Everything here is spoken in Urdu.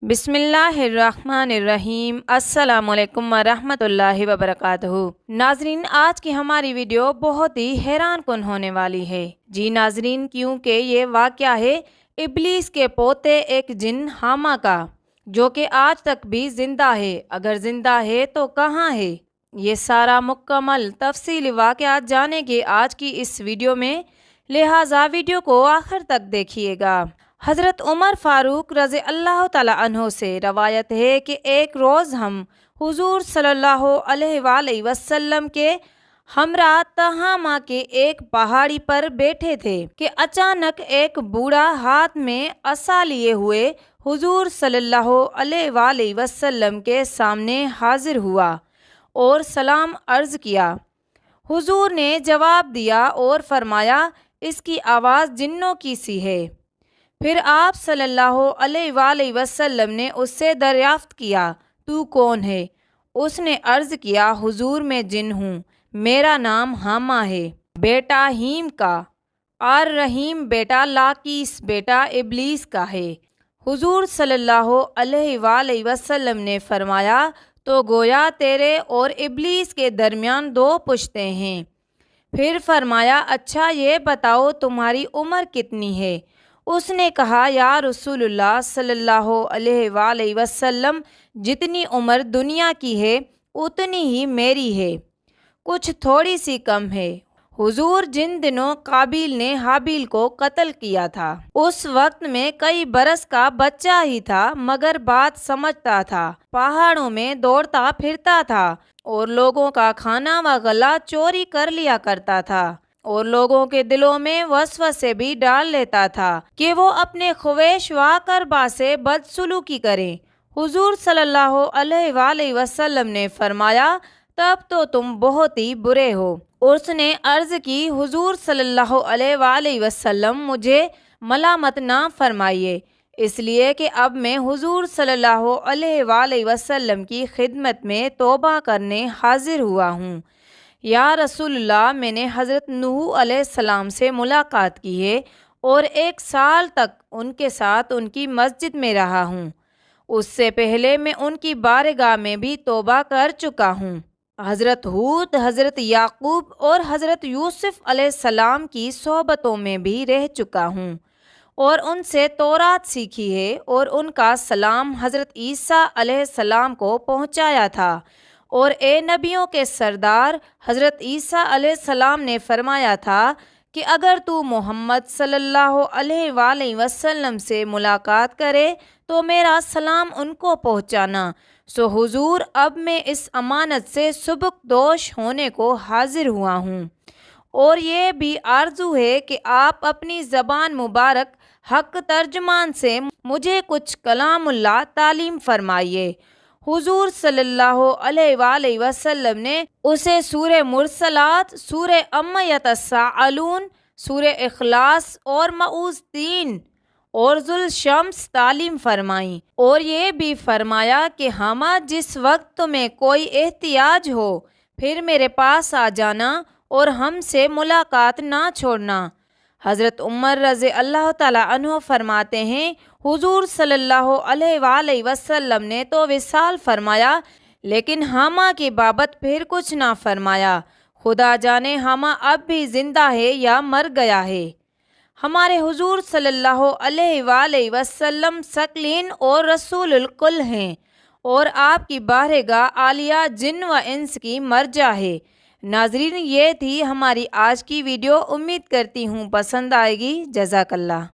بسم اللہ الرحمن الرحیم۔ السلام علیکم ورحمۃ اللہ وبرکاتہ۔ ناظرین، آج کی ہماری ویڈیو بہت ہی حیران کن ہونے والی ہے۔ جی ناظرین، کیونکہ یہ واقعہ ہے ابلیس کے پوتے ایک جن حامہ کا، جو کہ آج تک بھی زندہ ہے۔ اگر زندہ ہے تو کہاں ہے؟ یہ سارا مکمل تفصیلی واقعات جانے گے آج کی اس ویڈیو میں، لہٰذا ویڈیو کو آخر تک دیکھیے گا۔ حضرت عمر فاروق رضی اللہ تعالیٰ عنہ سے روایت ہے کہ ایک روز ہم حضور صلی اللہ علیہ وآلہ وسلم کے ہمراہ تہامہ کے ایک پہاڑی پر بیٹھے تھے کہ اچانک ایک بوڑھا ہاتھ میں عصا لیے ہوئے حضور صلی اللہ علیہ وآلہ وسلم کے سامنے حاضر ہوا اور سلام عرض کیا۔ حضور نے جواب دیا اور فرمایا، اس کی آواز جنوں کی سی ہے۔ پھر آپ صلی اللہ علیہ وآلہ وسلم نے اس سے دریافت کیا، تو کون ہے؟ اس نے عرض کیا، حضور میں جن ہوں، میرا نام حامہ ہے، بیٹا ہیم کا، اور رحیم بیٹا لاقیس بیٹا ابلیس کا ہے۔ حضور صلی اللہ علیہ وآلہ وسلم نے فرمایا، تو گویا تیرے اور ابلیس کے درمیان دو پشتیں ہیں۔ پھر فرمایا، اچھا یہ بتاؤ تمہاری عمر کتنی ہے؟ اس نے کہا، یا رسول اللہ صلی اللہ علیہ وآلہ وسلم، جتنی عمر دنیا کی ہے اتنی ہی میری ہے، کچھ تھوڑی سی کم ہے۔ حضور، جن دنوں قابیل نے حابیل کو قتل کیا تھا، اس وقت میں کئی برس کا بچہ ہی تھا، مگر بات سمجھتا تھا، پہاڑوں میں دوڑتا پھرتا تھا اور لوگوں کا کھانا و غلہ چوری کر لیا کرتا تھا، اور لوگوں کے دلوں میں وسوسے بھی ڈال لیتا تھا کہ وہ اپنے خویش و اقربا سے بدسلوکی کریں۔ حضور صلی اللہ علیہ وآلہ وسلم نے فرمایا، تب تو تم بہت ہی برے ہو۔ اس نے عرض کی، حضور صلی اللہ علیہ وآلہ وسلم، مجھے ملامت نہ فرمائیے، اس لیے کہ اب میں حضور صلی اللہ علیہ وآلہ وسلم کی خدمت میں توبہ کرنے حاضر ہوا ہوں۔ یا رسول اللہ، میں نے حضرت نوح علیہ السلام سے ملاقات کی ہے اور 1 سال تک ان کے ساتھ ان کی مسجد میں رہا ہوں۔ اس سے پہلے میں ان کی بارگاہ میں بھی توبہ کر چکا ہوں۔ حضرت ہود، حضرت یعقوب اور حضرت یوسف علیہ السلام کی صحبتوں میں بھی رہ چکا ہوں اور ان سے تورات سیکھی ہے، اور ان کا سلام حضرت عیسیٰ علیہ السلام کو پہنچایا تھا، اور اے نبیوں کے سردار، حضرت عیسیٰ علیہ السلام نے فرمایا تھا کہ اگر تو محمد صلی اللہ علیہ وآلہ وسلم سے ملاقات کرے تو میرا سلام ان کو پہنچانا۔ سو حضور، اب میں اس امانت سے سبکدوش ہونے کو حاضر ہوا ہوں، اور یہ بھی آرزو ہے کہ آپ اپنی زبان مبارک حق ترجمان سے مجھے کچھ کلام اللہ تعلیم فرمائیے۔ حضور صلی اللہ علیہ وآلہ وسلم نے اسے سورہ مرسلات، سورہ عما یتساءلون، سورہ اخلاص اور معوذتین اور ذوالشمس تعلیم فرمائیں، اور یہ بھی فرمایا کہ حامہ، جس وقت تمہیں کوئی احتیاج ہو پھر میرے پاس آ جانا اور ہم سے ملاقات نہ چھوڑنا۔ حضرت عمر رضی اللہ تعالیٰ عنہ فرماتے ہیں، حضور صلی اللہ علیہ وآلہ وسلم نے تو وصال فرمایا، لیکن حامہ کی بابت پھر کچھ نہ فرمایا۔ خدا جانے حامہ اب بھی زندہ ہے یا مر گیا ہے۔ ہمارے حضور صلی اللہ علیہ وآلہ وسلم ثقلین اور رسول الکل ہیں، اور آپ کی بارگاہ عالیہ جن و انس کی مرجع ہے۔ ناظرین، یہ تھی ہماری آج کی ویڈیو، امید کرتی ہوں پسند آئے گی۔ جزاک اللہ۔